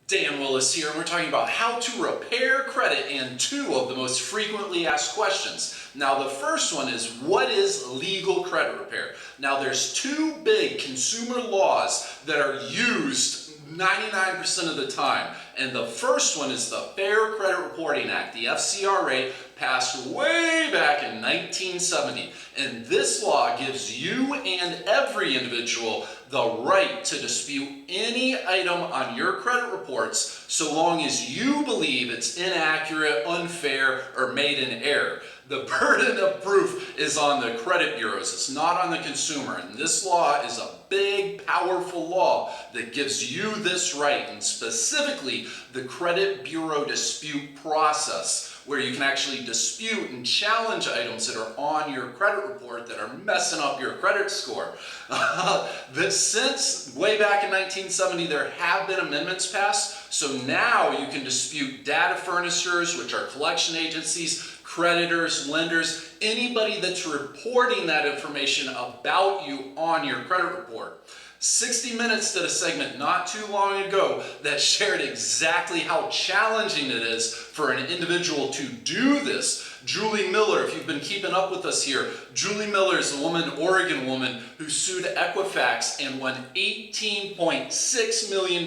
Dan Willis here, and we're talking about how to repair credit and two of the most frequently asked questions. Now, the first one is, what is legal credit repair? Now, there's two big consumer laws that are used 99% of the time. And the first one is the Fair Credit Reporting Act, the FCRA, passed way back in 1970. And this law gives you and every individual the right to dispute any item on your credit reports so long as you believe it's inaccurate, unfair, or made in error. The burden of proof is on the credit bureaus. It's not on the consumer. And this law is a big, powerful law that gives you this right, and specifically the credit bureau dispute process, where you can actually dispute and challenge items that are on your credit report that are messing up your credit score. Since way back in 1970, there have been amendments passed, so now you can dispute data furnishers, which are collection agencies, creditors, lenders, anybody that's reporting that information about you on your credit report. 60 Minutes did a segment not too long ago that shared exactly how challenging it is for an individual to do this. Julie Miller, if you've been keeping up with us here, Julie Miller is a woman, Oregon woman, who sued Equifax and won $18.6 million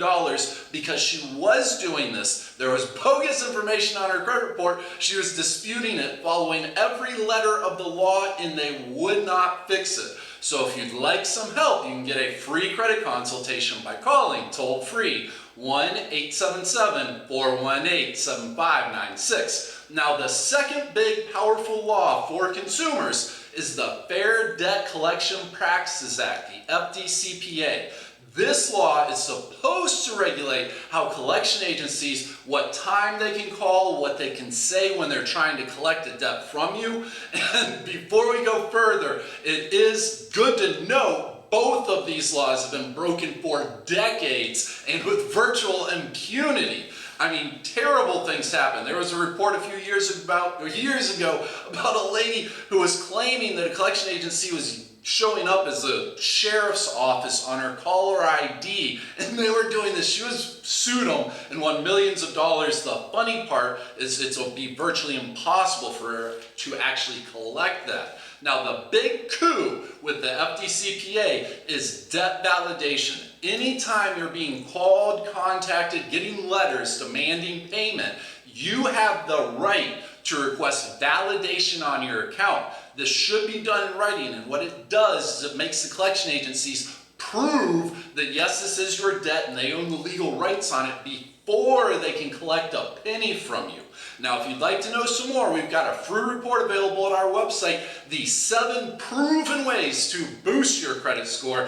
because she was doing this. There was bogus information on her credit report. She was disputing it, following every letter of the law, and they would not fix it. So if you'd like some help, you can get a free credit consultation by calling toll-free 1-877-418-7596. Now, the second big powerful law for consumers is the Fair Debt Collection Practices Act, the FDCPA. This law is supposed to regulate how collection agencies, what time they can call, what they can say when they're trying to collect a debt from you. And before we go further, it is good to note both of these laws have been broken for decades and with virtual impunity. I mean, terrible things happen. There was a report a few years ago about a lady who was claiming that a collection agency was showing up as a sheriff's office on her caller ID, and they were doing this. She was sued them and won millions of dollars. The funny part is it'll be virtually impossible for her to actually collect that. Now, the big coup with the FDCPA is debt validation. Anytime you're being called, contacted, getting letters demanding payment, you have the right to request validation on your account. This should be done in writing, and what it does is it makes the collection agencies prove that yes, this is your debt and they own the legal rights on it before they can collect a penny from you. Now, if you'd like to know some more, we've got a free report available at our website, the 7 proven ways to boost your credit score.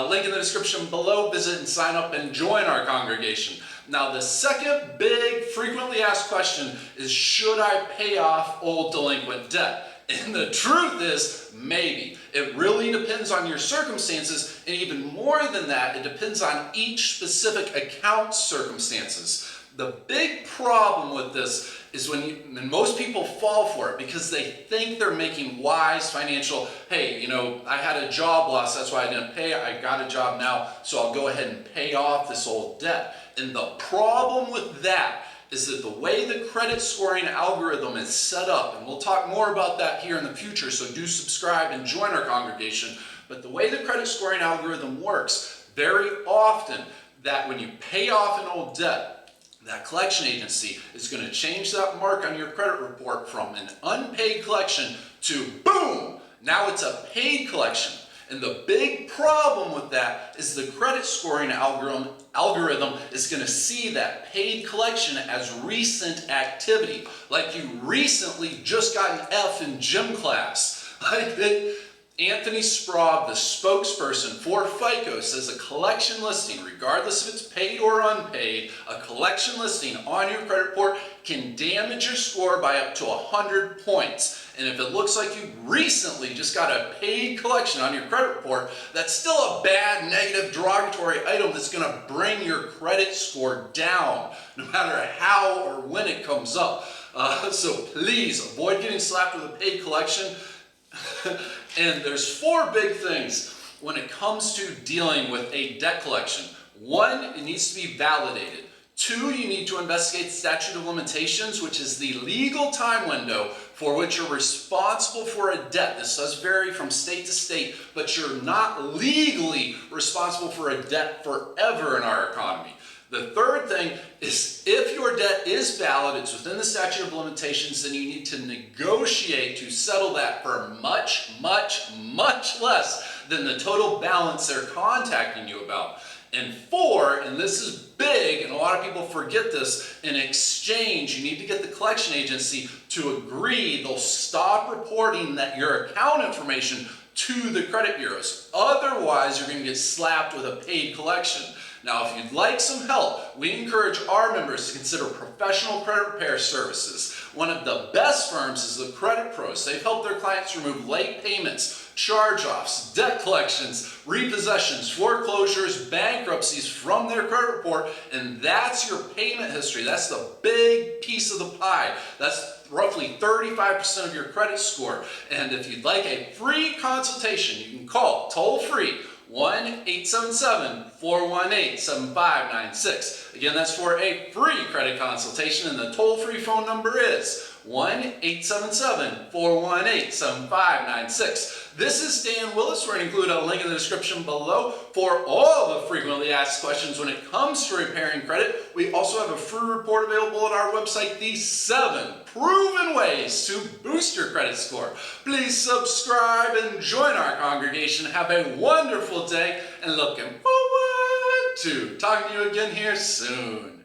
Link in the description below. Visit and sign up and join our congregation. Now, the second big frequently asked question is, should I pay off old delinquent debt? And the truth is, maybe. It really depends on your circumstances, and even more than that, it depends on each specific account's circumstances. The big problem with this is and most people fall for it because they think they're making wise financial, hey, I had a job loss, that's why I didn't pay, I got a job now, so I'll go ahead and pay off this old debt. And the problem with that is that the way the credit scoring algorithm is set up, and we'll talk more about that here in the future, so do subscribe and join our congregation, but the way the credit scoring algorithm works, very often that when you pay off an old debt, that collection agency is going to change that mark on your credit report from an unpaid collection to, boom, now it's a paid collection. And the big problem with that is the credit scoring algorithm is going to see that paid collection as recent activity. Like you recently just got an F in gym class. Anthony Sprague, the spokesperson for FICO, says a collection listing, regardless if it's paid or unpaid, a collection listing on your credit report can damage your score by up to 100 points. And if it looks like you recently just got a paid collection on your credit report, that's still a bad, negative, derogatory item that's going to bring your credit score down, no matter how or when it comes up. So please avoid getting slapped with a paid collection. And there's 4 big things when it comes to dealing with a debt collection. 1, it needs to be validated. 2, you need to investigate the statute of limitations, which is the legal time window for which you're responsible for a debt. This does vary from state to state, but you're not legally responsible for a debt forever in our economy. The third thing is if your debt is valid, it's within the statute of limitations, then you need to negotiate to settle that for much, much, much less than the total balance they're contacting you about. And 4, and this is big, and a lot of people forget this, in exchange, you need to get the collection agency to agree they'll stop reporting your account information to the credit bureaus. Otherwise, you're going to get slapped with a paid collection. Now, if you'd like some help, we encourage our members to consider professional credit repair services. One of the best firms is the Credit Pros. They've helped their clients remove late payments, charge-offs, debt collections, repossessions, foreclosures, bankruptcies from their credit report, and that's your payment history. That's the big piece of the pie. That's roughly 35% of your credit score. And if you'd like a free consultation, you can call toll-free 1-877-418-7596. Again, that's for a free credit consultation, and the toll-free phone number is 1-877-418-7596. This is Dan Willis. We're going to include a link in the description below for all the frequently asked questions when it comes to repairing credit. We also have a free report available on our website, the 7 proven ways to boost your credit score. Please subscribe and join our congregation. Have a wonderful day, and looking forward to talking to you again here soon.